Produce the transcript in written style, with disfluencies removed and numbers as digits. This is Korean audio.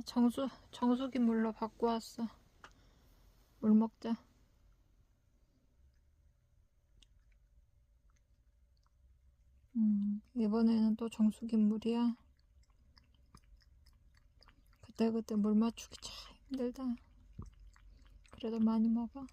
자, 정수기 물로 바꿔왔어. 물 먹자. 이번에는 또 정수기 물이야. 그때 물 맞추기 참 힘들다. 그래도 많이 먹어.